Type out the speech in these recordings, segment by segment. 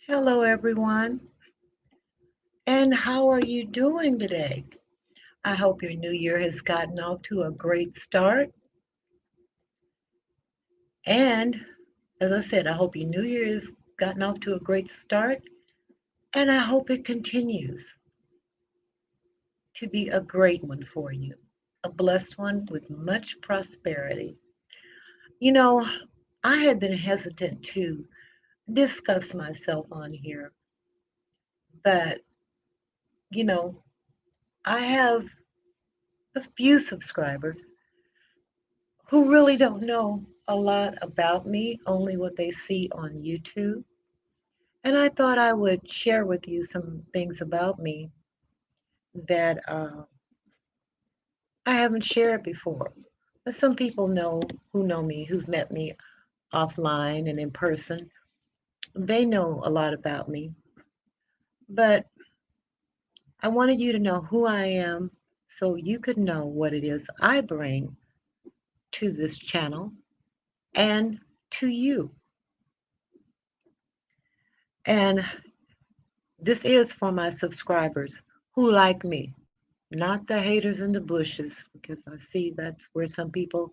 Hello, everyone, and how are you doing today? I hope your new year has gotten off to a great start. And as I said, I hope your new year has gotten off to a great start, and I hope it continues to be a great one for you, a blessed one with much prosperity. You know, I had been hesitant to discuss myself on here, but, you know, I have a few subscribers who really don't know a lot about me, only what they see on YouTube. And I thought I would share with you some things about me that I haven't shared before. But some people know me, who've met me offline and in person. They know a lot about me. But I wanted you to know who I am so you could know what it is I bring to this channel and to you. And this is for my subscribers who like me, not the haters in the bushes, because I see that's where some people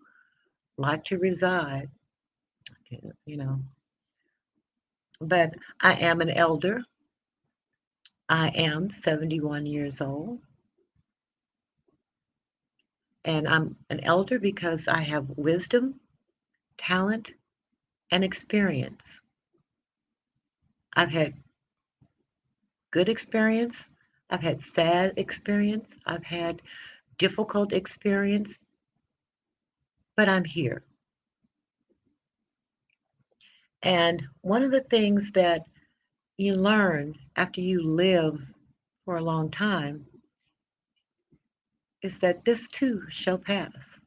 like to reside, you know. But I am an elder. I am 71 years old, and I'm an elder because I have wisdom, talent, and experience. I've had good experience, I've had sad experience, I've had difficult experience, but I'm here. And one of the things that you learn after you live for a long time is that this too shall pass.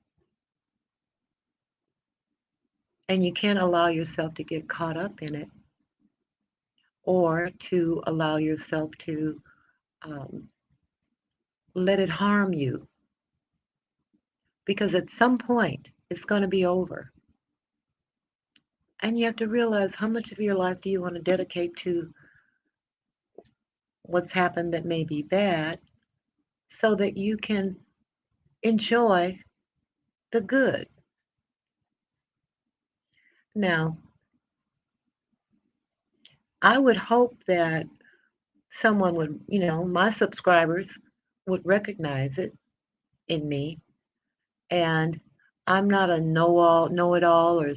And you can't allow yourself to get caught up in it or to allow yourself to um, let it harm you because at some point it's going to be over. And you have to realize how much of your life do you want to dedicate to what's happened that may be bad so that you can enjoy the good. Now, I would hope that someone would, my subscribers would recognize it in me. And I'm not a know it all, or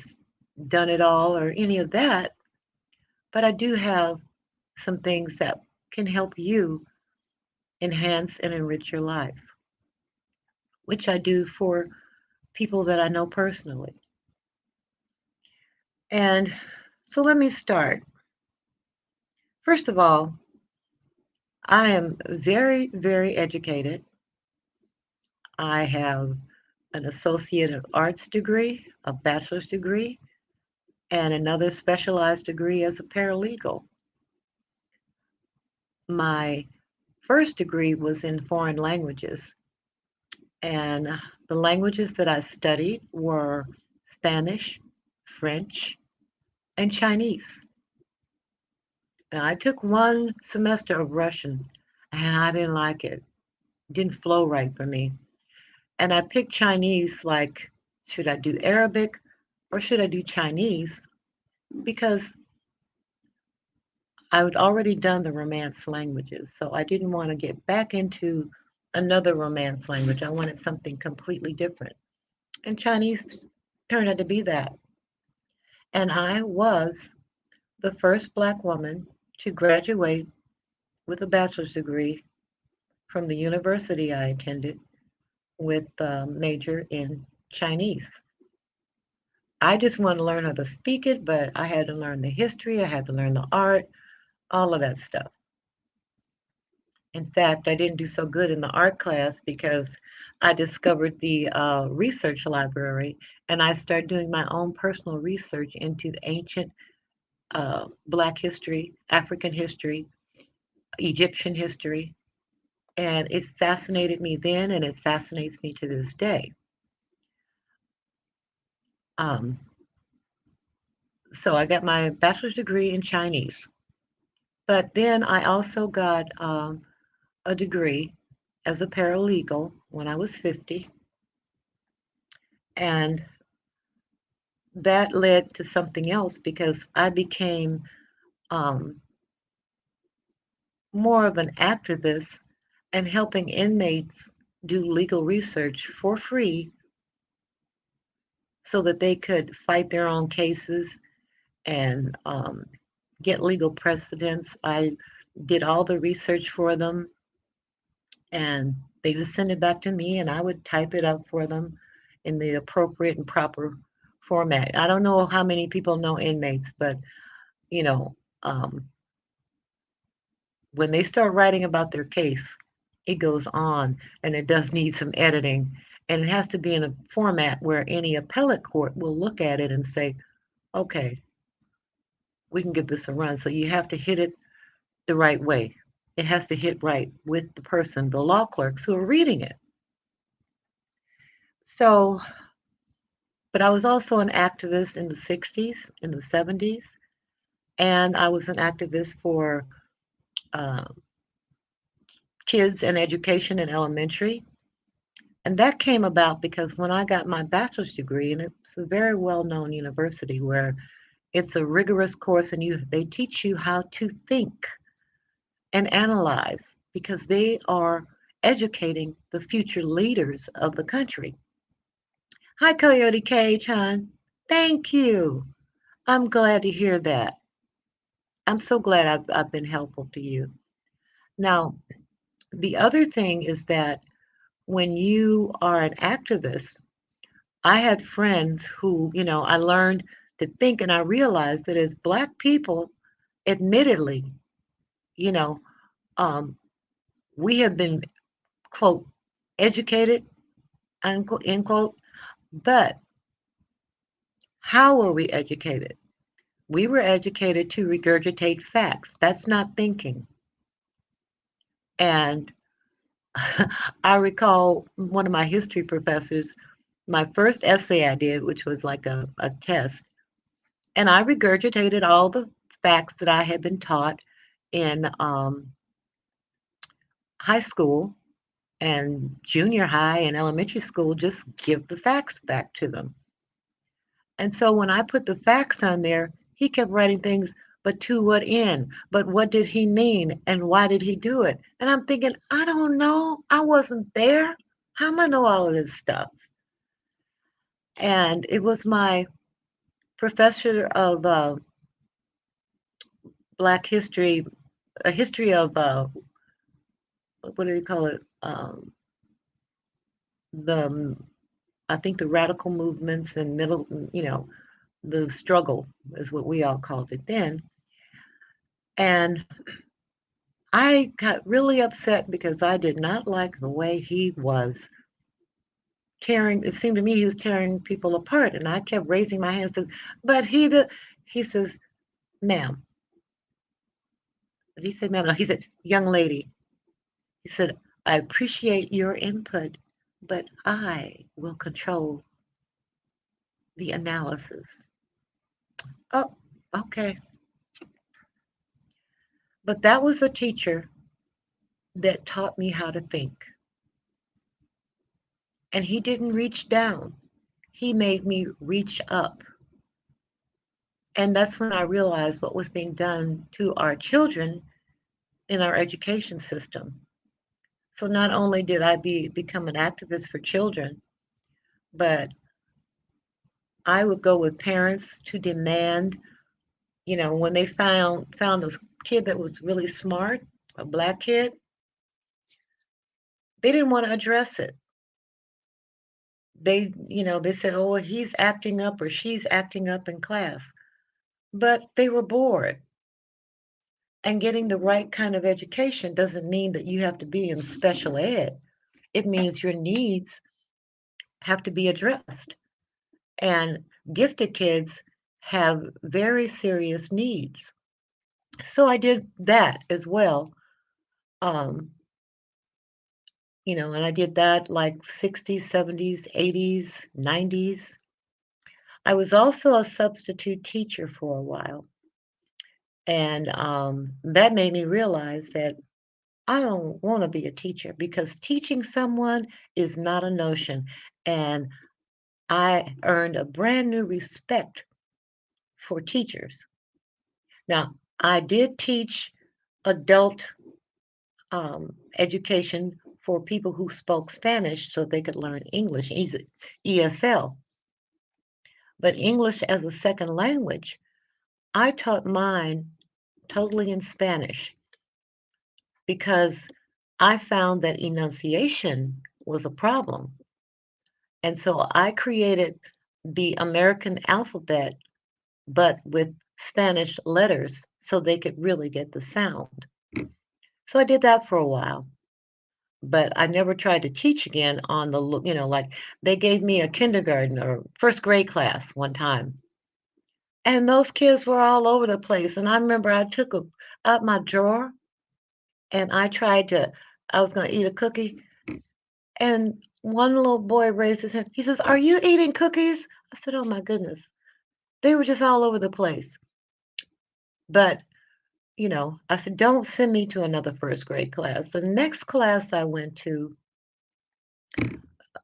done it all, or any of that. But I do have some things that can help you enhance and enrich your life, which I do for people that I know personally. And so let me start. First of all, I am very, very educated. I have an Associate of Arts degree, a bachelor's degree, and another specialized degree as a paralegal. My first degree was in foreign languages, and the languages that I studied were Spanish, French, and Chinese. Now, I took one semester of Russian, and I didn't like it. It didn't flow right for me. And I picked Chinese like, should I do Arabic or should I do Chinese? Because I had already done the Romance languages, so I didn't want to get back into another Romance language. I wanted something completely different. And Chinese turned out to be that. And I was the first Black woman to graduate with a bachelor's degree from the university I attended with a major in Chinese. I just wanted to learn how to speak it, but I had to learn the history, I had to learn the art, all of that stuff. In fact, I didn't do so good in the art class because I discovered the research library and I started doing my own personal research into ancient Black history, African history, Egyptian history, and it fascinated me then and it fascinates me to this day. Um, so I got my bachelor's degree in Chinese. But then I also got a degree as a paralegal when I was 50, and that led to something else because I became um, more of an activist and helping inmates do legal research for free so that they could fight their own cases and get legal precedents. I did all the research for them, and they just send it back to me, and I would type it up for them in the appropriate and proper format. I don't know how many people know inmates, but you know, um, when they start writing about their case, it goes on, and it does need some editing, and it has to be in a format where any appellate court will look at it and say, okay, we can give this a run. So you have to hit it the right way. It has to hit right with the person, the law clerks who are reading it. So, but I was also an activist in the 60s, in the 70s, and I was an activist for uh, kids and education in elementary. And that came about because when I got my bachelor's degree, and it's a very well-known university where it's a rigorous course and they teach you how to think and analyze because they are educating the future leaders of the country. Hi, Coyote Cage, hon. Thank you. I'm glad to hear that. I'm so glad I've been helpful to you. Now, the other thing is that when you are an activist, I had friends who, I learned to think and I realized that as Black people, admittedly, you know, um, we have been, quote, educated, unquote, end quote, but how were we educated? We were educated to regurgitate facts. That's not thinking. And I recall one of my history professors, my first essay I did, which was like a test, and I regurgitated all the facts that I had been taught in high school and junior high and elementary school, just give the facts back to them. And so when I put the facts on there, he kept writing things, but to what end? But what did he mean? And why did he do it? And I'm thinking, I don't know. I wasn't there. How am I know all of this stuff? And it was my professor of Black history, a history of what do you call it? The I think the radical movements and middle, the struggle is what we all called it then. And I got really upset because I did not like the way he was tearing. It seemed to me he was tearing people apart, and I kept raising my hand. Said, "But he did." He says, "Ma'am." But he said, "Ma'am." No, he said, "Young lady." He said, "I appreciate your input, but I will control the analysis." Oh, okay. But that was a teacher that taught me how to think. And he didn't reach down, he made me reach up. And that's when I realized what was being done to our children in our education system. So not only did I become an activist for children, but I would go with parents to demand, when they found a kid that was really smart, a Black kid, they didn't want to address it. They said, "Oh, he's acting up or she's acting up in class." But they were bored. And getting the right kind of education doesn't mean that you have to be in special ed. It means your needs have to be addressed. And gifted kids have very serious needs. So I did that as well. Um, and I did that like 60s, 70s, 80s, 90s. I was also a substitute teacher for a while. And that made me realize that I don't want to be a teacher because teaching someone is not a notion. And I earned a brand new respect for teachers. Now, I did teach adult education for people who spoke Spanish so they could learn English, ESL. But English as a second language, I taught mine totally in Spanish because I found that enunciation was a problem. And so I created the American alphabet, but with Spanish letters so they could really get the sound. So I did that for a while, but I never tried to teach again on the, like they gave me a kindergarten or first grade class one time. And those kids were all over the place. And I remember I took out my drawer and I was going to eat a cookie. And one little boy raised his hand. He says, "Are you eating cookies?" I said, "Oh my goodness." They were just all over the place. But, I said, "Don't send me to another first grade class." The next class I went to,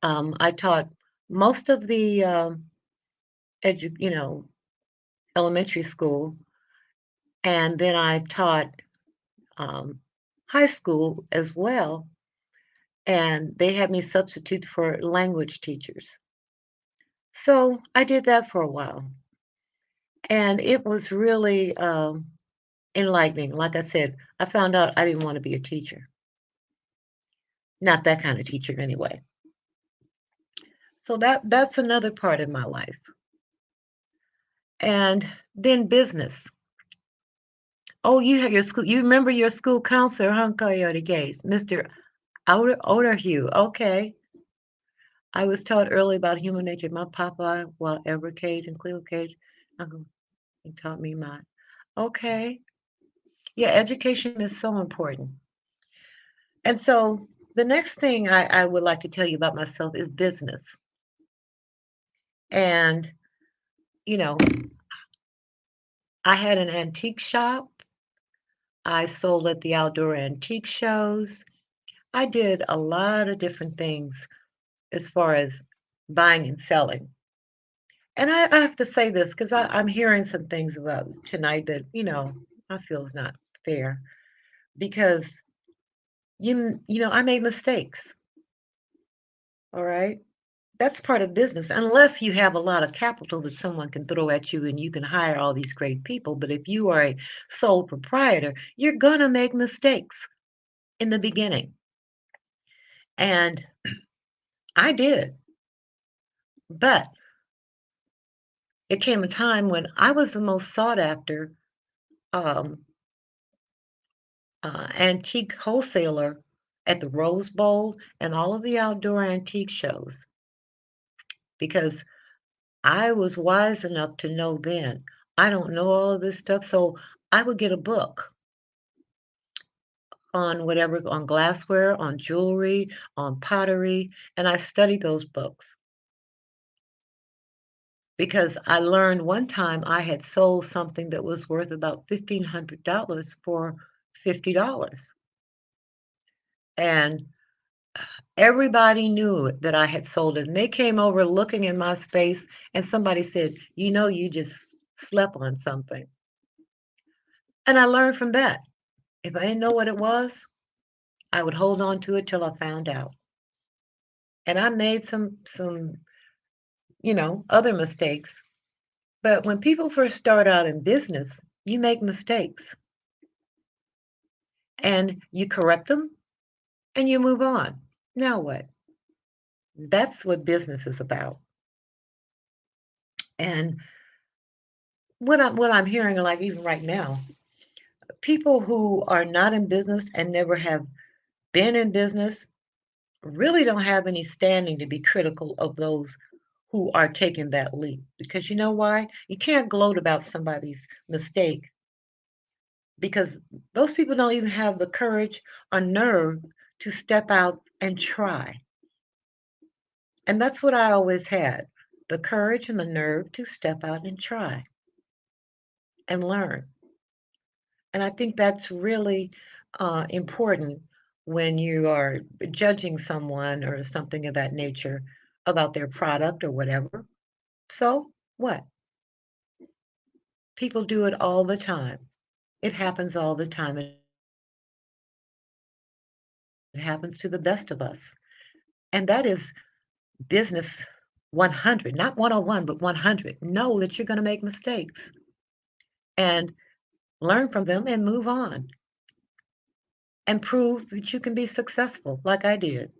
I taught most of the edu- you know, elementary school, and then I taught um, high school as well. And they had me substitute for language teachers. So I did that for a while. And it was really enlightening. Like I said, I found out I didn't want to be a teacher. Not that kind of teacher anyway. So that's another part of my life. And then business. Oh, you have your school. You remember your school counselor, huh, Coyote Gates, Mr. Outerhue. Okay. I was taught early about human nature. My papa, well, Edward Cage and Cleo Cage, Uncle, he taught me mine. Okay. Yeah, education is so important. And so the next thing I would like to tell you about myself is business. And, you know, I had an antique shop. I sold at the outdoor antique shows. I did a lot of different things as far as buying and selling. And I have to say this because I'm hearing some things about tonight that, I feel is not fair because I made mistakes. All right. That's part of business, unless you have a lot of capital that someone can throw at you and you can hire all these great people. But if you are a sole proprietor, you're going to make mistakes in the beginning. And I did. But it came a time when I was the most sought after um, antique wholesaler at the Rose Bowl and all of the outdoor antique shows because I was wise enough to know then I don't know all of this stuff. So I would get a book on whatever, on glassware, on jewelry, on pottery, and I studied those books because I learned one time I had sold something that was worth about $1,500 for $50. And everybody knew that I had sold it. And they came over looking in my space, and somebody said, you just slept on something. And I learned from that. If I didn't know what it was, I would hold on to it till I found out. And I made some other mistakes. But when people first start out in business, you make mistakes and you correct them and you move on. Now what? That's what business is about. And what I'm hearing, like even right now, people who are not in business and never have been in business really don't have any standing to be critical of those who are taking that leap. Because you know why? You can't gloat about somebody's mistake because those people don't even have the courage or nerve to step out and try. And that's what I always had, the courage and the nerve to step out and try and learn. And I think that's really important when you are judging someone or something of that nature about their product or whatever. So, what? People do it all the time. It happens all the time. It happens to the best of us. And that is business 100, not 101, but 100. Know that you're going to make mistakes and learn from them and move on and prove that you can be successful like I did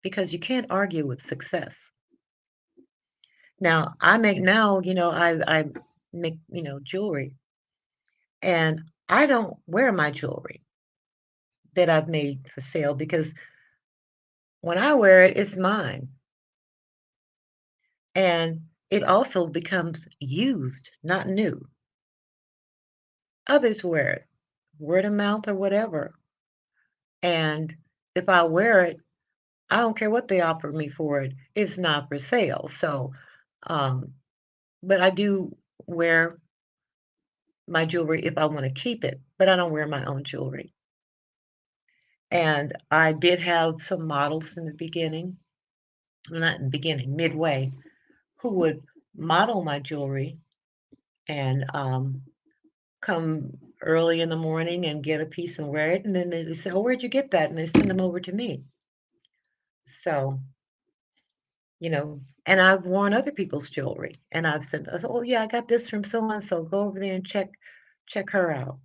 because you can't argue with success. Now, I make, jewelry and I don't wear my jewelry that I've made for sale because when I wear it, it's mine. And it also becomes used, not new. Others wear it, word of mouth or whatever. And if I wear it, I don't care what they offer me for it. It's not for sale. So, um, but I do wear my jewelry if I want to keep it, but I don't wear my own jewelry. And I did have some models in the beginning, well, not in the beginning, midway, who would model my jewelry and come early in the morning and get a piece and wear it. And then they say, "Oh, where'd you get that?" And they send them over to me. So, and I've worn other people's jewelry and I've said, "Oh, yeah, I got this from so and so. Go over there and check her out."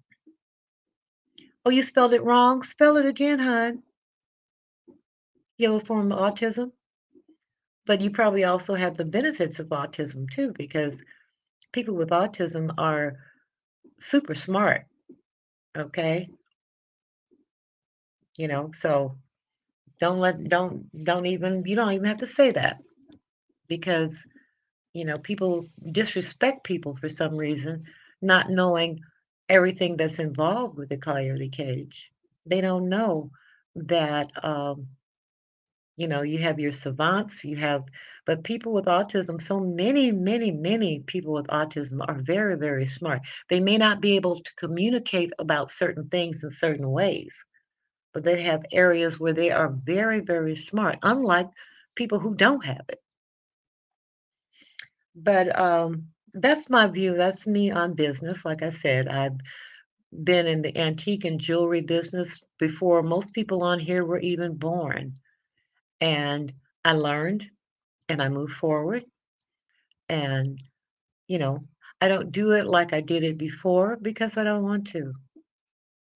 "Oh, you spelled it wrong? Spell it again, hon." You have a form of autism, but you probably also have the benefits of autism too, because people with autism are super smart. Okay, so you don't even have to say that because people disrespect people for some reason, not knowing everything that's involved with the coyote cage. They don't know that you have your savants, but people with autism, so many, many, many people with autism are very, very smart. They may not be able to communicate about certain things in certain ways, but they have areas where they are very, very smart, unlike people who don't have it. But that's my view. That's me on business. Like I said, I've been in the antique and jewelry business before most people on here were even born. And I learned and I moved forward. And, you know, I don't do it like I did it before because I don't want to,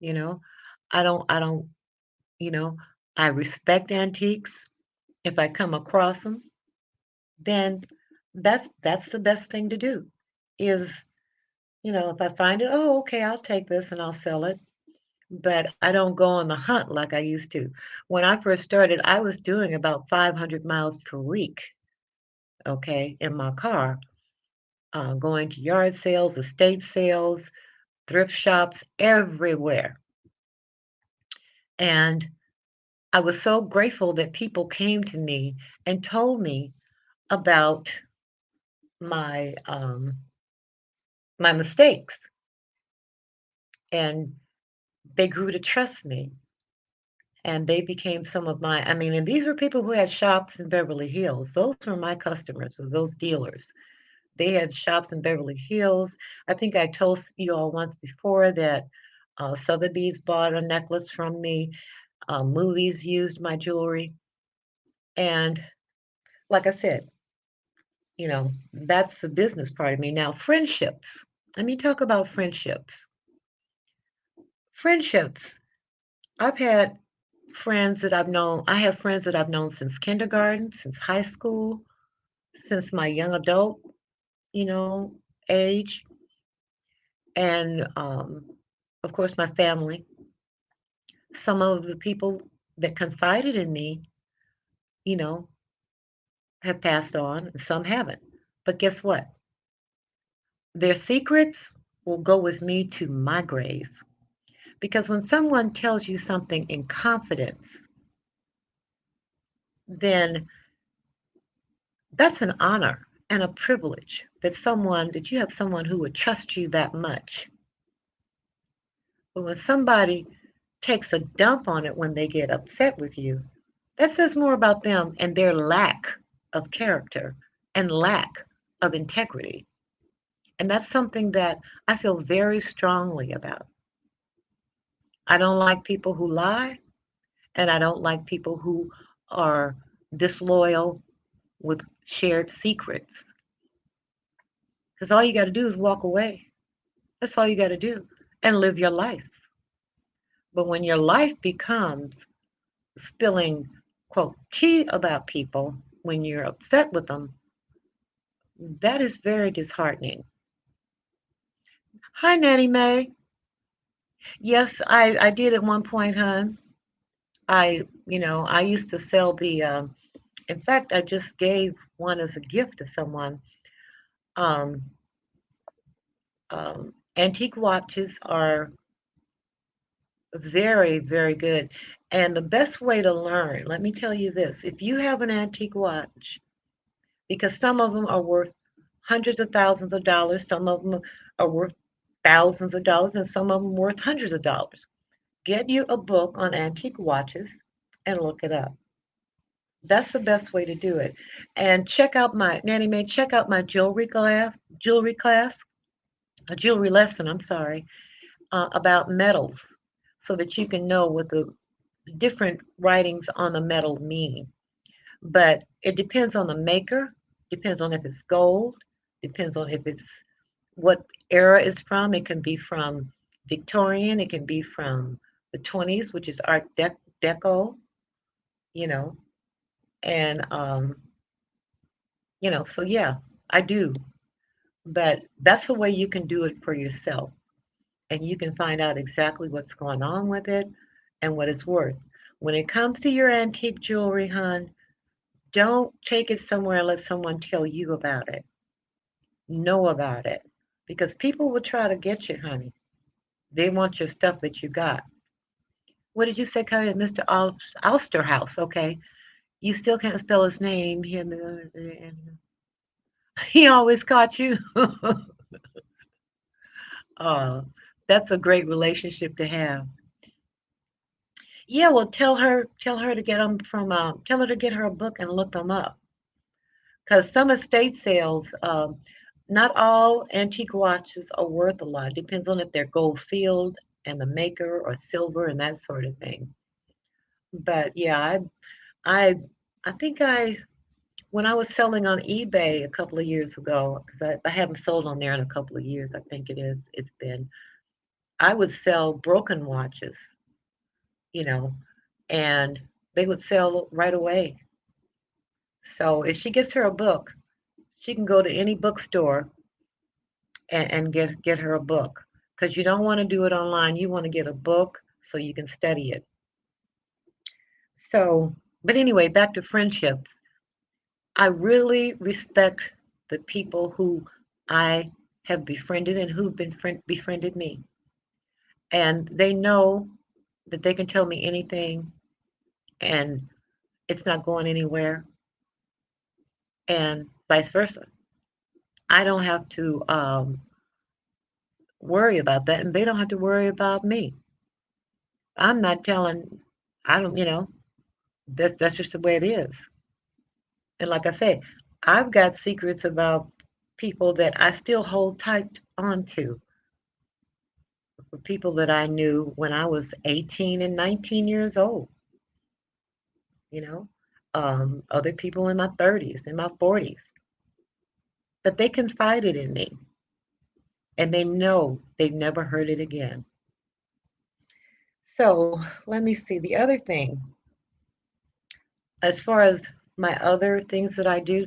you know. I don't, you know, I respect antiques. If I come across them, then that's the best thing to do is if I find it, oh, okay, I'll take this and I'll sell it. But I don't go on the hunt like I used to. When I first started, I was doing about 500 miles per week, okay, in my car, going to yard sales, estate sales, thrift shops, everywhere. And I was so grateful that people came to me and told me about my my mistakes, and they grew to trust me. And they became some of my, I mean, and these were people who had shops in Beverly Hills. Those were my customers, or those dealers. They had shops in Beverly Hills. I think I told you all once before that Sotheby's bought a necklace from me. Movies used my jewelry. And like I said, that's the business part of me. Now, friendships. Let me talk about friendships. Friendships. I've had friends that I've known. I have friends that I've known since kindergarten, since high school, since my young adult, you know, age, and of course my family. Some of the people that confided in me, you know, have passed on, and some haven't. But guess what? Their secrets will go with me to my grave. Because when someone tells you something in confidence, then that's an honor and a privilege that you have someone who would trust you that much. But when somebody takes a dump on it when they get upset with you, that says more about them and their lack of character and lack of integrity. And that's something that I feel very strongly about. I don't like people who lie, and I don't like people who are disloyal with shared secrets. Because all you got to do is walk away. That's all you got to do and live your life. But when your life becomes spilling, quote, tea about people when you're upset with them, that is very disheartening. Hi, Nanny Mae. Yes, I did at one point, hon. I used to sell in fact, I just gave one as a gift to someone. Um, Antique watches are very, very good. And the best way to learn, let me tell you this, if you have an antique watch, because some of them are worth hundreds of thousands of dollars, some of them are worth thousands of dollars, and some of them worth hundreds of dollars. Get you a book on antique watches and look it up. That's the best way to do it. And check out my Nanny May, check out my jewelry class, a jewelry lesson, I'm sorry, about metals so that you can know what the different writings on the metal mean. But it depends on the maker, depends on if it's gold, depends on if it's what era it's from. It can be from Victorian, it can be from the 20s, which is Deco, you know, and so yeah, I do. But that's the way you can do it for yourself, and you can find out exactly what's going on with it and what it's worth. When it comes to your antique jewelry, hon, don't take it somewhere and let someone tell you about it. Know about it. Because people will try to get you, honey. They want your stuff that you got. What did you say, Kylie? Mr. Alsterhouse. Okay. You still can't spell his name. He always caught you. Oh, that's a great relationship to have. Yeah, well, tell her to get them tell her to get her a book and look them up. Because some estate sales, not all antique watches are worth a lot. It depends on if they're gold field and the maker or silver and that sort of thing. But yeah, I, I think when I was selling on eBay a couple of years ago, because I haven't sold on there in a couple of years, I think it's been, I would sell broken watches, you know, and they would sell right away. So if she gets her a book, she can go to any bookstore and get her a book because you don't want to do it online. You want to get a book so you can study it. So, but anyway, back to friendships. I really respect the people who I have befriended and who've befriended me. And they know that they can tell me anything and it's not going anywhere, and vice versa. I don't have to worry about that, and they don't have to worry about me. I'm not telling, I don't, that's just the way it is. And like I said, I've got secrets about people that I still hold tight onto, for people that I knew when I was 18 and 19 years old, you know, other people in my 30s, in my 40s, but they confided in me and they know they've never heard it again. So let me see the other thing. As far as my other things that I do,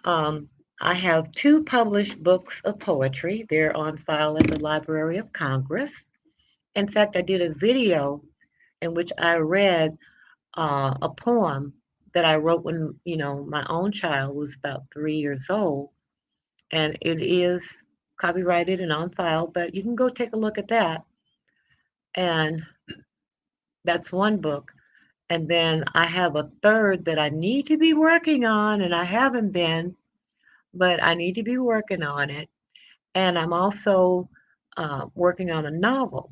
um, I have two published books of poetry. They're on file at the Library of Congress. In fact, I did a video in which I read a poem that I wrote when, my own child was about 3 years old. And it is copyrighted and on file, but you can go take a look at that. And that's one book. And then I have a third that I need to be working on, and I haven't been, but I need to be working on it. And I'm also working on a novel.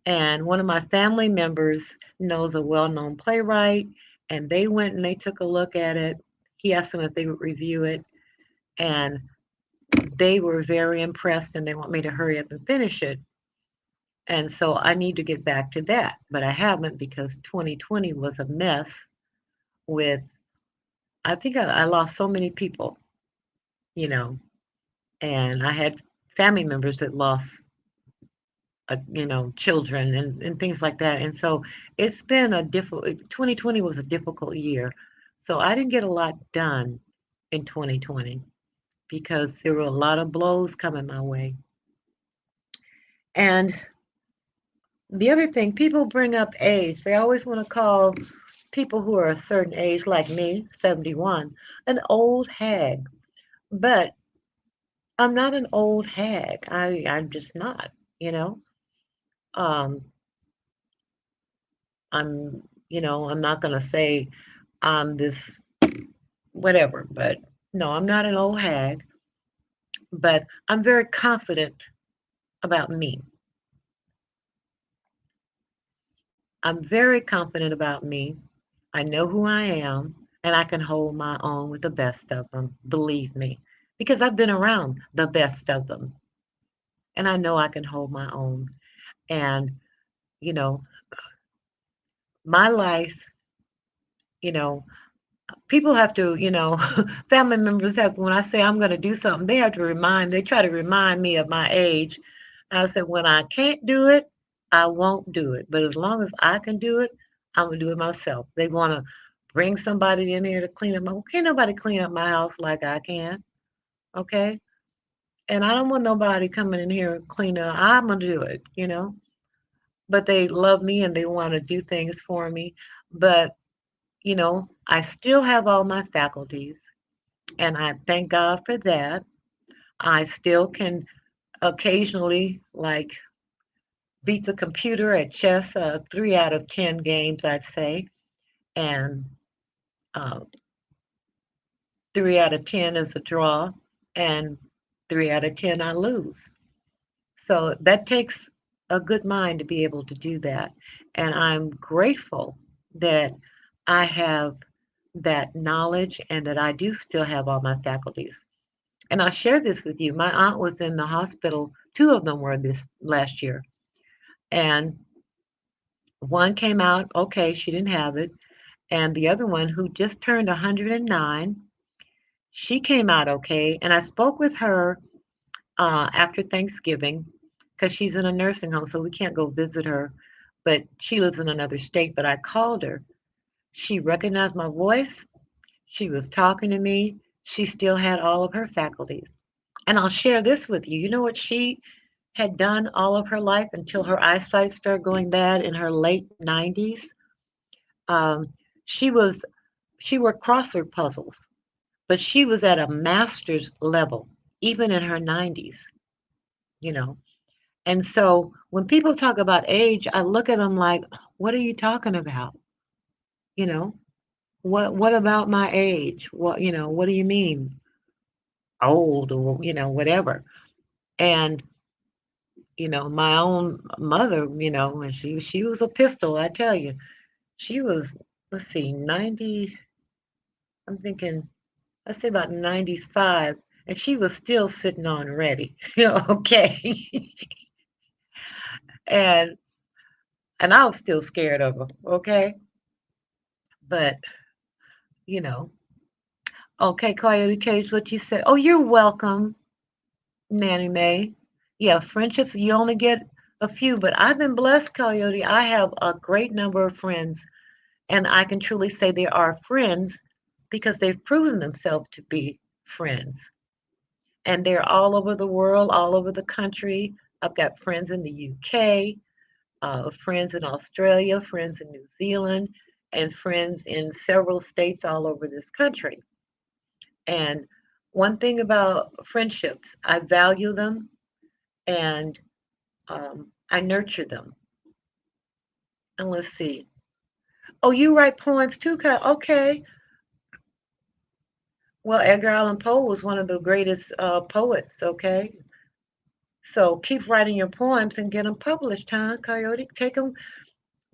And one of my family members knows a well-known playwright, and they went and they took a look at it. He asked them if they would review it, and they were very impressed, and they want me to hurry up and finish it. And so I need to get back to that, but I haven't because 2020 was a mess with, I think I lost so many people, you know, and I had family members that lost, children and things like that. And so it's been a difficult, 2020 was a difficult year. So I didn't get a lot done in 2020 because there were a lot of blows coming my way. And the other thing, people bring up age. They always want to call people who are a certain age, like me, 71, an old hag. But I'm not an old hag. I'm just not, you know. Um, I'm not gonna say I'm this whatever, but no, I'm not an old hag, but I'm very confident about me. I'm very confident about me. I know who I am, and I can hold my own with the best of them, believe me, because I've been around the best of them, and I know I can hold my own. And, you know, my life, you know, people have to, family members have, when I say I'm going to do something, they try to remind me of my age. I said, when I can't do it, I won't do it. But as long as I can do it, I'm going to do it myself. They want to bring somebody in here to clean up can't nobody clean up my house like I can. Okay. And I don't want nobody coming in here and clean up. I'm going to do it. But they love me and they want to do things for me. But, I still have all my faculties. And I thank God for that. I still can occasionally like beat the computer at chess, 3 out of 10 games, I'd say, and uh, 3 out of 10 is a draw, and 3 out of 10 I lose. So that takes a good mind to be able to do that, and I'm grateful that I have that knowledge and that I do still have all my faculties. And I'll share this with you. My aunt was in the hospital. Two of them were this last year. And one came out okay, she didn't have it. And the other one, who just turned 109, she came out okay. And I spoke with her after Thanksgiving because she's in a nursing home, so we can't go visit her. But she lives in another state. But I called her. She recognized my voice. She was talking to me. She still had all of her faculties. And I'll share this with you. You know what she had done all of her life until her eyesight started going bad in her late 90s? Um, she was she worked crossword puzzles, but she was at a master's level even in her 90s. You know, and so when people talk about age, I look at them like, "What are you talking about?" You know, what about my age? What do you mean old or whatever? And my own mother, and she was a pistol, I tell you. She was, let's see, 90, I'm thinking, let's say about 95, and she was still sitting on ready. Okay. and and I was still scared of her, okay? But, you know, okay, Coyote Cage, what you said. Oh, you're welcome, Nanny May. Yeah, friendships, you only get a few, but I've been blessed, Coyote. I have a great number of friends, and I can truly say they are friends because they've proven themselves to be friends. And they're all over the world, all over the country. I've got friends in the UK, friends in Australia, friends in New Zealand, and friends in several states all over this country. And one thing about friendships, I value them and I nurture them. And let's see. Oh, you write poems too, okay. Well, Edgar Allan Poe was one of the greatest poets, okay? So keep writing your poems and get them published, huh, Coyote? Take them,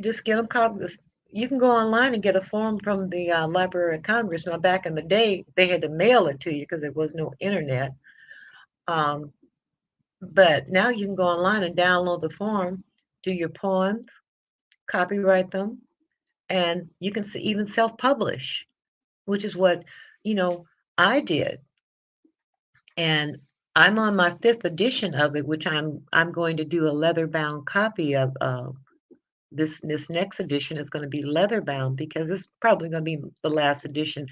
just get them copies. You can go online and get a form from the Library of Congress. Now, back in the day, they had to mail it to you because there was no internet. Um, but now you can go online and download the form, do your poems, copyright them, and you can even self-publish, which is what, you know, I did. And I'm on my fifth edition of it, which I'm going to do a leather bound copy of. This next edition is going to be leather bound because it's probably going to be the last edition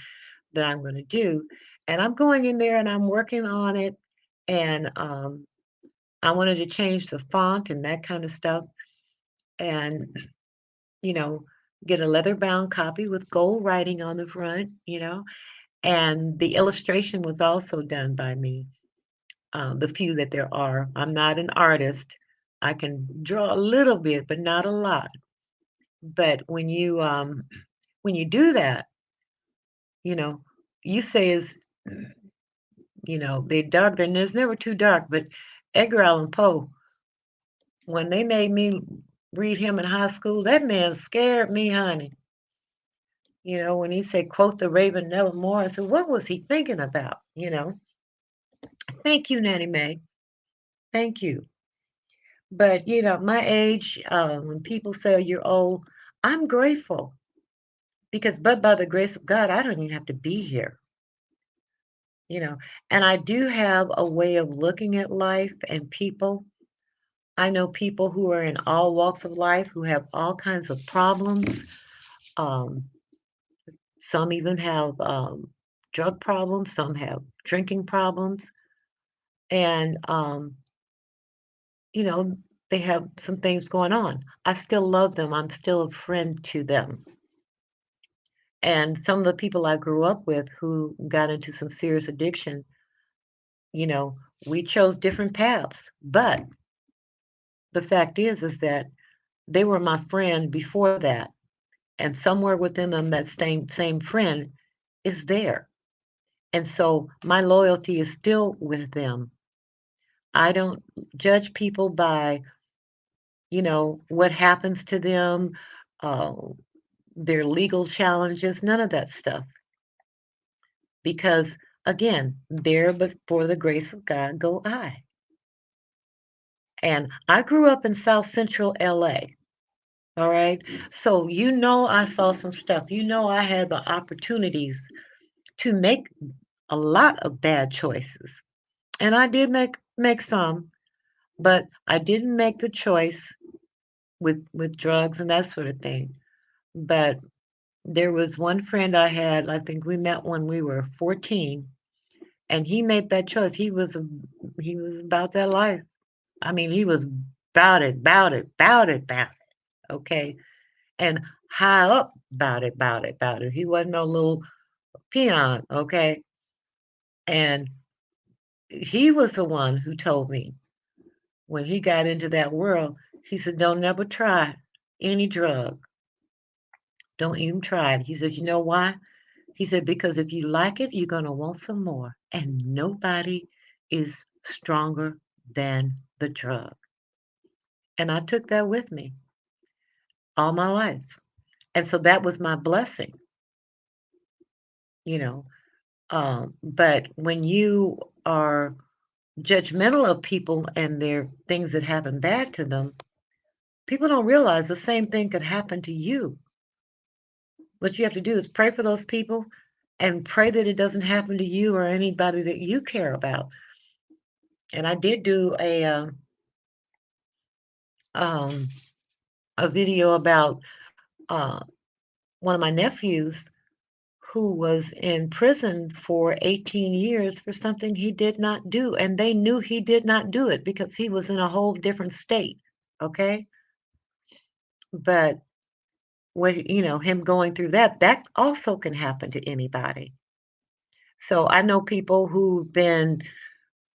that I'm going to do. And I'm going in there and I'm working on it, and I wanted to change the font and that kind of stuff, and you know, get a leather bound copy with gold writing on the front, and the illustration was also done by me. The few that there are. I'm not an artist. I can draw a little bit, but not a lot. But when you do that, you know, you say is, they're dark. Then there's never too dark. But Edgar Allan Poe, when they made me read him in high school, that man scared me, honey. When he said, "Quote the Raven nevermore," I said, "What was he thinking about?" Thank you, Nanny Mae. Thank you. But my age, when people say you're old, I'm grateful because, but by the grace of God, I don't even have to be here. you know, and I do have a way of looking at life and people. I know people who are in all walks of life who have all kinds of problems. Um, some even have drug problems, some have drinking problems, and you know, they have some things going on. I still love them. I'm still a friend to them. And some of the people I grew up with who got into some serious addiction, you know, we chose different paths. But the fact is that they were my friend before that. And somewhere within them, that same friend is there. And so my loyalty is still with them. I don't judge people by, what happens to them, uh, their legal challenges, none of that stuff. Because again, there but for the grace of God go I. And I grew up in South Central LA. All right. So I saw some stuff. I had the opportunities to make a lot of bad choices. And I did make some, but I didn't make the choice with drugs and that sort of thing. But there was one friend I had, I think we met when we were 14, and he made that choice. He was about that life. I mean, he was about it, about it, about it, about it. Okay. And high up about it, about it, about it. He wasn't no little peon, okay? And he was the one who told me when he got into that world, he said, "Don't never try any drug. Don't even try it." He says, "You know why?" He said, "Because if you like it, you're going to want some more. And nobody is stronger than the drug." And I took that with me all my life. And so that was my blessing, you know. But when you are judgmental of people and their things that happen bad to them, people don't realize the same thing could happen to you. What you have to do is pray for those people and pray that it doesn't happen to you or anybody that you care about. And I did do um, a video about uh, one of my nephews who was in prison for 18 years for something he did not do. And they knew he did not do it because he was in a whole different state. Okay. But him going through that also can happen to anybody. So I know people who've been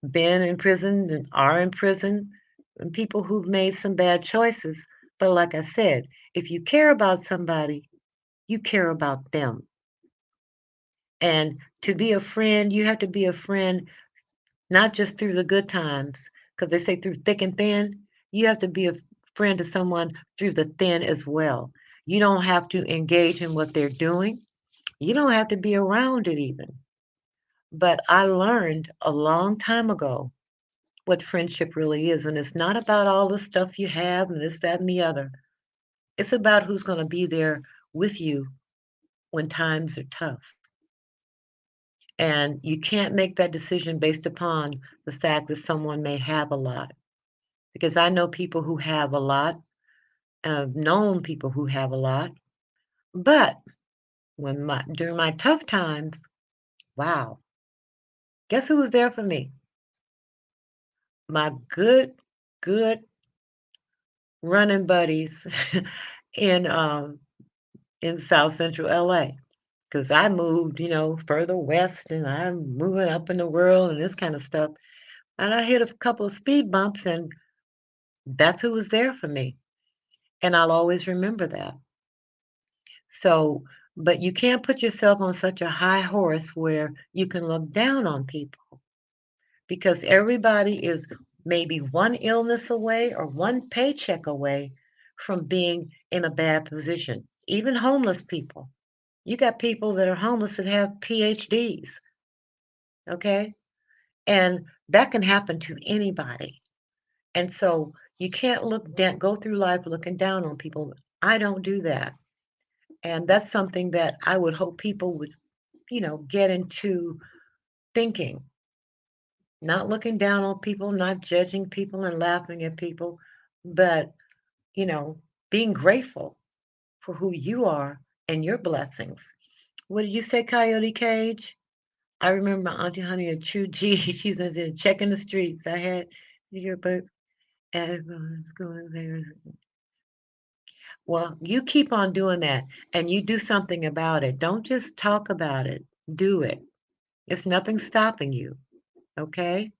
in prison and are in prison, and people who've made some bad choices. But like I said, if you care about somebody, you care about them. And to be a friend, you have to be a friend not just through the good times, because they say through thick and thin, you have to be a friend to someone through the thin as well. You don't have to engage in what they're doing. You don't have to be around it even. But I learned a long time ago what friendship really is. And it's not about all the stuff you have and this, that, and the other. It's about who's going to be there with you when times are tough. And you can't make that decision based upon the fact that someone may have a lot. Because I know people who have a lot, and I've known people who have a lot. But during my tough times, wow, guess who was there for me? My good running buddies in in South Central LA. Because I moved, further west and I'm moving up in the world and this kind of stuff. And I hit a couple of speed bumps, and that's who was there for me. And I'll always remember that. So, but you can't put yourself on such a high horse where you can look down on people, because everybody is maybe one illness away or one paycheck away from being in a bad position. Even homeless people. You got people that are homeless that have PhDs, okay? And that can happen to anybody. And so you can't go through life looking down on people. I don't do that. And that's something that I would hope people would, get into thinking, not looking down on people, not judging people and laughing at people, but, you know, being grateful for who you are and your blessings. What did you say, Coyote Cage? I remember Auntie Honey and True G. She says, checking the streets. I had your book. Everyone's going there. Well, you keep on doing that and you do something about it. Don't just talk about it, do it. It's nothing stopping you. Okay?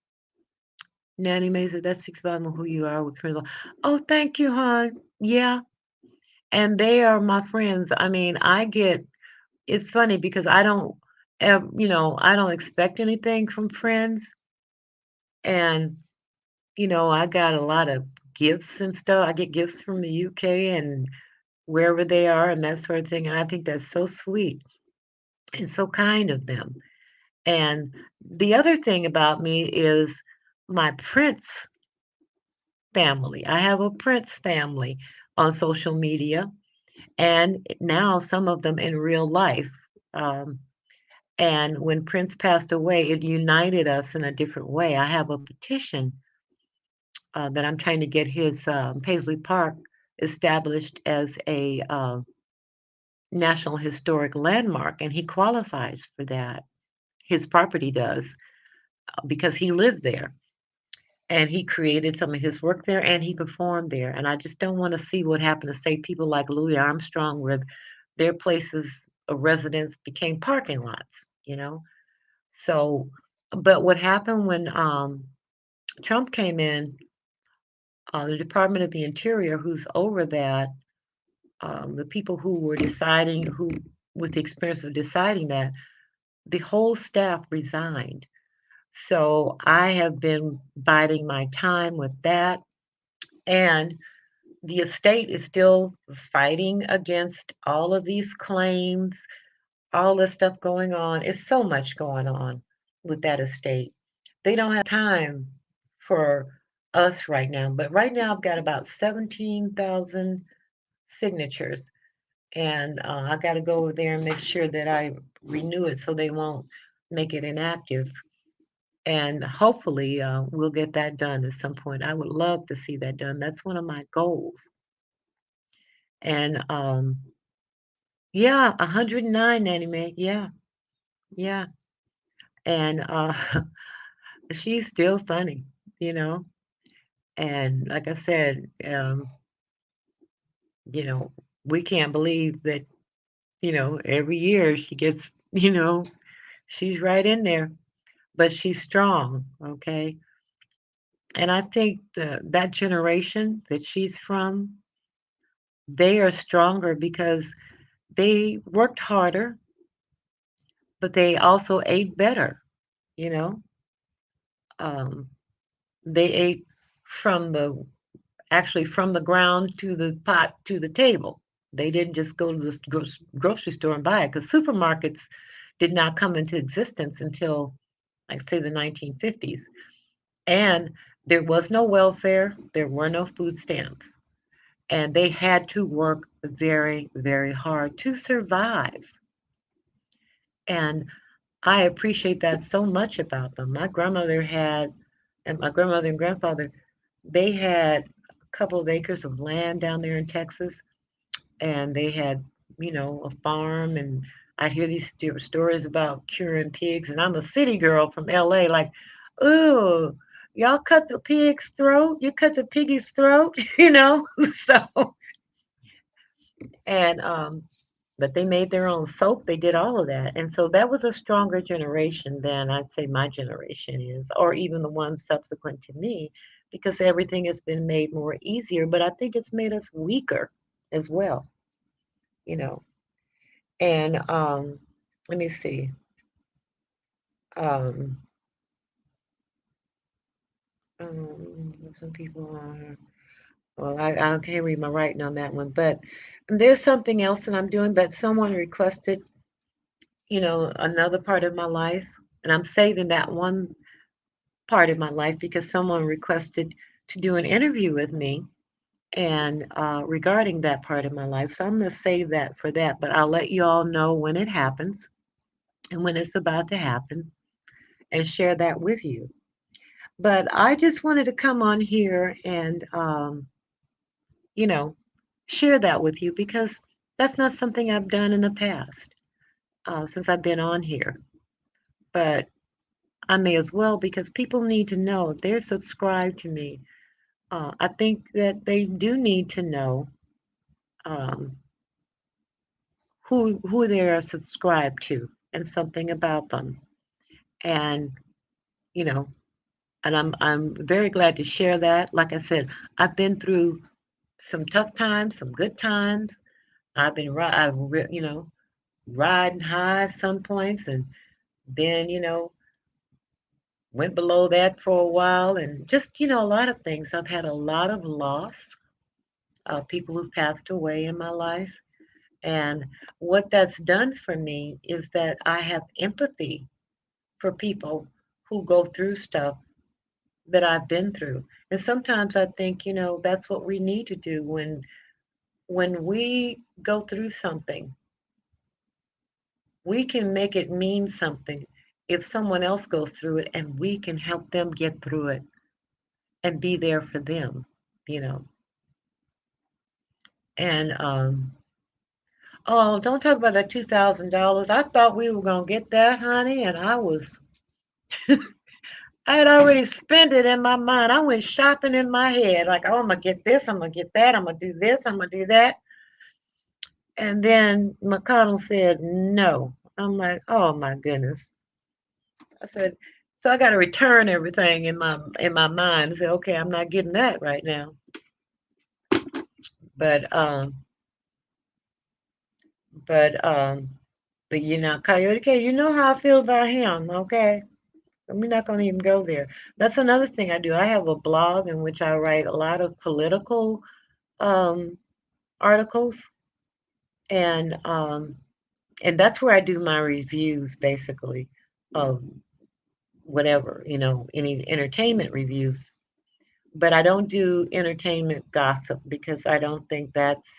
Nanny May said, that speaks about who you are with friends. Oh, thank you, hon. Yeah. And they are my friends. I mean, it's funny because I don't expect anything from friends. And, I got a lot of gifts and stuff. I get gifts from the UK and wherever they are and that sort of thing. And I think that's so sweet and so kind of them. And the other thing about me is my Prince family. I have a Prince family on social media, and now some of them in real life. Um, and when Prince passed away, it united us in a different way. I have a petition that I'm trying to get his Paisley Park established as a National Historic Landmark, and he qualifies for that. His property does, because he lived there and he created some of his work there and he performed there. And I just don't want to see what happened to, say, people like Louis Armstrong, where their places of residence became parking lots. So, but what happened when Trump came in, the Department of the Interior, who's over that, the people who were deciding, who, with the experience of deciding that, the whole staff resigned. So I have been biding my time with that. And the estate is still fighting against all of these claims, all this stuff going on. It's so much going on with that estate. They don't have time for us right now. But right now, I've got about 17,000 signatures. And I got to go over there and make sure that I renew it so they won't make it inactive. And hopefully, we'll get that done at some point. I would love to see that done. That's one of my goals. And yeah, 109 anime. Yeah, yeah. And she's still funny, you know. And like I said, you know, we can't believe that, every year she gets, she's right in there, but she's strong, okay? And I think that generation that she's from, they are stronger because they worked harder, but they also ate better, you know. Um, they ate from the actually from the ground to the pot to the table. They didn't just go to the grocery store and buy it because supermarkets did not come into existence until, like, say, the 1950s. And there was no welfare, there were no food stamps, and they had to work very, very hard to survive. And I appreciate that so much about them. My grandmother had, and my grandmother and grandfather, they had a couple of acres of land down there in Texas, and they had, a farm. And I hear these stories about curing pigs, and I'm a city girl from LA, like, ooh, y'all cut the pig's throat, you cut the piggy's throat, So, and but they made their own soap. They did all of that. And so that was a stronger generation than I'd say my generation is, or even the ones subsequent to me, because everything has been made more easier. But I think it's made us weaker as well, you know. And let me see. Um, some people are, well, I can't read my writing on that one, but there's something else that I'm doing, but someone requested, another part of my life. And I'm saving that one part of my life because someone requested to do an interview with me and regarding that part of my life. So I'm going to save that for that, but I'll let you all know when it happens and when it's about to happen and share that with you. But I just wanted to come on here and, you know, share that with you because that's not something I've done in the past since I've been on here. But I may as well because people need to know if they're subscribed to me. I think that they do need to know um, who they are subscribed to and something about them. And you know, and I'm very glad to share that. Like I said, I've been through some tough times, some good times. I've been riding high at some points, and then went below that for a while, and just a lot of things. I've had a lot of loss, people who've passed away in my life. And what that's done for me is that I have empathy for people who go through stuff that I've been through. And sometimes I think, that's what we need to do when we go through something. We can make it mean something if someone else goes through it and we can help them get through it and be there for them, you know. And oh, don't talk about that $2,000. I thought we were gonna get that, honey, and I had already spent it in my mind. I went shopping in my head, like, oh, I'm gonna get this, I'm gonna get that, I'm gonna do this, I'm gonna do that. And then McConnell said no. I'm like, oh my goodness. I said, so I got to return everything in my mind and say, okay, I'm not getting that right now. But but um, but Coyote K, you know how I feel about him, okay? We're not going to even go there. That's another thing I do. I have a blog in which I write a lot of political um, articles, and um, and that's where I do my reviews, basically, of whatever, any entertainment reviews. But I don't do entertainment gossip because I don't think that's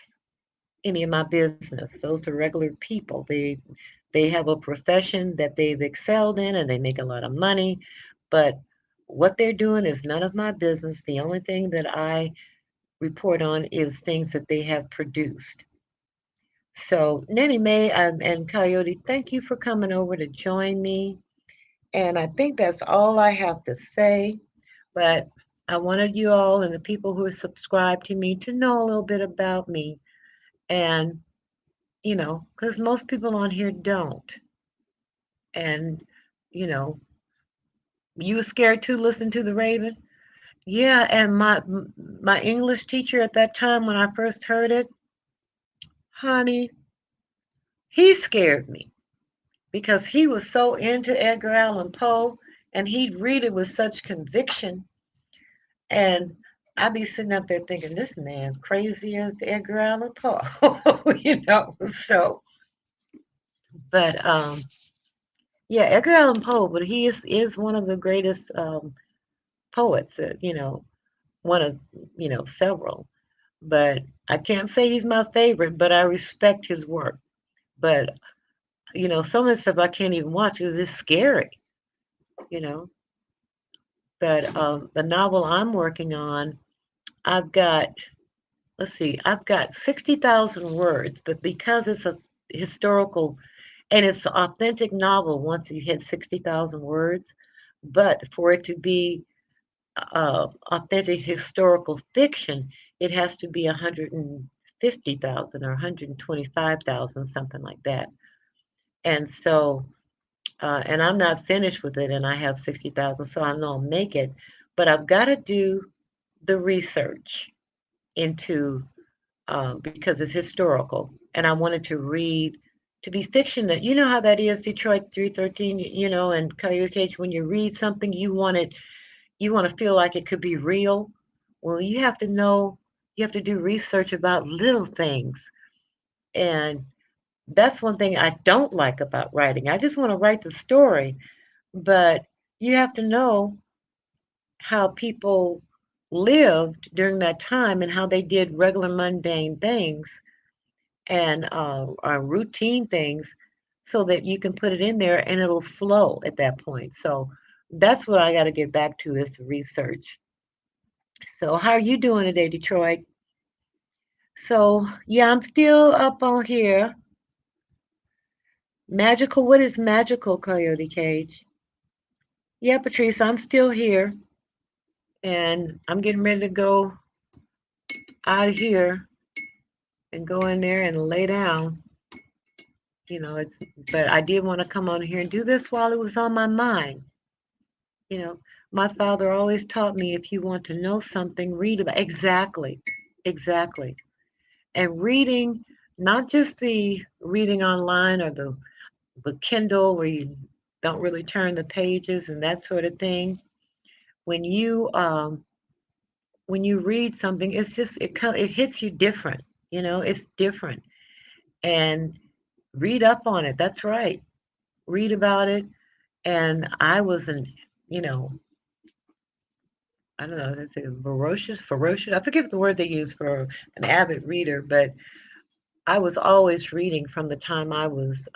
any of my business. Those are regular people. They have a profession that they've excelled in and they make a lot of money, but what they're doing is none of my business. The only thing that I report on is things that they have produced. So, Nanny Mae and Coyote, thank you for coming over to join me. And I think that's all I have to say. But I wanted you all and the people who are subscribed to me to know a little bit about me. And, because most people on here don't. And, you know, you were scared to listen to the Raven? Yeah, and my English teacher at that time when I first heard it, honey, he scared me because he was so into Edgar Allan Poe and he'd read it with such conviction. And I be sitting up there thinking, this man crazy as Edgar Allan Poe, So, but yeah, Edgar Allan Poe, but he is one of the greatest poets that one of several. But I can't say he's my favorite, but I respect his work. But some of the stuff I can't even watch because it's scary, you know. But the novel I'm working on, I've got, let's see, I've got 60,000 words, but because it's a historical and it's an authentic novel once you hit 60,000 words, but for it to be authentic historical fiction, it has to be 150,000 or 125,000, something like that. And so, and I'm not finished with it, and I have 60,000, so I know I'll make it. But I've got to do the research into because it's historical, and I wanted to read to be fiction. That you know how that is, Detroit 313, and Coyote Cage. When you read something, you want to feel like it could be real. Well, you have to know, you have to do research about little things, and that's one thing I don't like about writing. I just want to write the story, but you have to know how people lived during that time and how they did regular mundane things and routine things so that you can put it in there and it'll flow at that point. So that's what I got to get back to is the research. So how are you doing today, Detroit? So yeah, I'm still up on here. Magical, what is magical, Coyote Cage? Yeah, Patrice, I'm still here and I'm getting ready to go out of here and go in there and lay down. It's but I did want to come on here and do this while it was on my mind. You know, my father always taught me if you want to know something, read about exactly, exactly. And reading, not just the reading online or the Kindle where you don't really turn the pages and that sort of thing. When you read something, it's just it hits you different. It's different. And read up on it. That's right. Read about it. And I was an, you know, I don't know, it's a ferocious. I forget the word they use for an avid reader, but I was always reading from the time I was,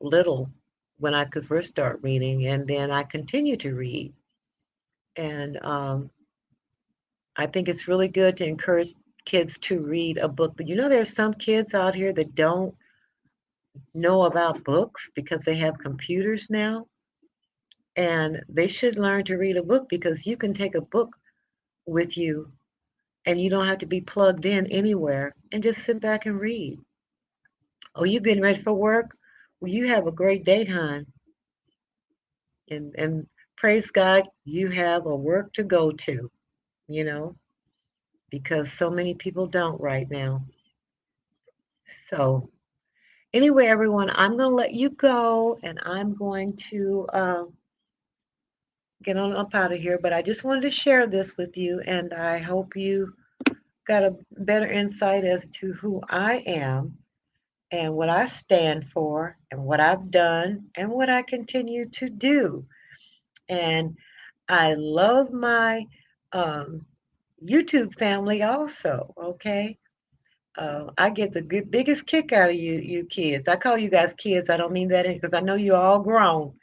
little when I could first start reading, and then I continued to read. And I think it's really good to encourage kids to read a book. But there's some kids out here that don't know about books because they have computers now, and they should learn to read a book because you can take a book with you and you don't have to be plugged in anywhere and just sit back and read. Oh, you getting ready for work? Well, you have a great day, hon. And praise God, you have a work to go to, you know, because so many people don't right now. So anyway, everyone, I'm going to let you go and I'm going to get on up out of here. But I just wanted to share this with you, and I hope you got a better insight as to who I am and what I stand for and what I've done and what I continue to do. And I love my um, YouTube family also, okay? I get the biggest kick out of you kids. I call you guys kids. I don't mean that because I know you're all grown,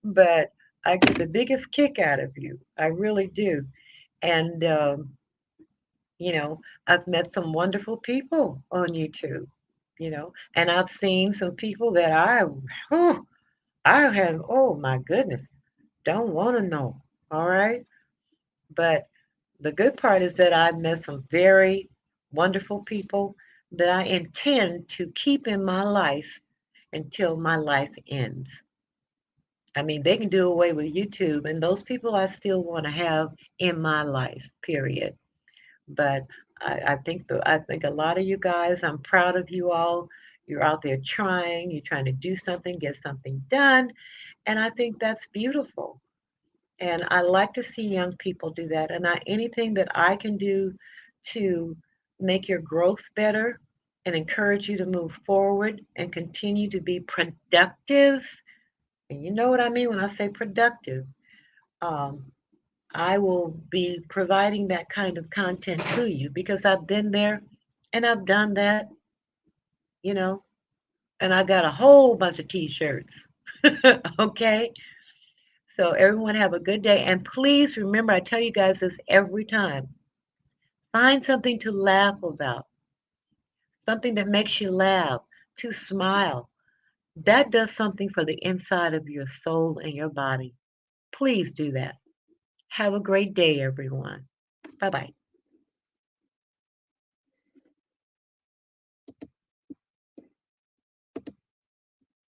but I get the biggest kick out of you. I really do. And, I've met some wonderful people on YouTube, and I've seen some people that oh, I have, oh my goodness, don't want to know. All right. But the good part is that I've met some very wonderful people that I intend to keep in my life until my life ends. I mean, they can do away with YouTube, and those people I still want to have in my life, period. But I think a lot of you guys, I'm proud of you all. You're out there trying, you're trying to do something, get something done, and I think that's beautiful. And I like to see young people do that. And anything that I can do to make your growth better and encourage you to move forward and continue to be productive, and you know what I mean when I say productive, um, I will be providing that kind of content to you because I've been there and I've done that, you know, and I got a whole bunch of t-shirts. Okay? So everyone have a good day. And please remember, I tell you guys this every time. Find something to laugh about, something that makes you laugh, to smile. That does something for the inside of your soul and your body. Please do that. Have a great day, everyone. Bye bye.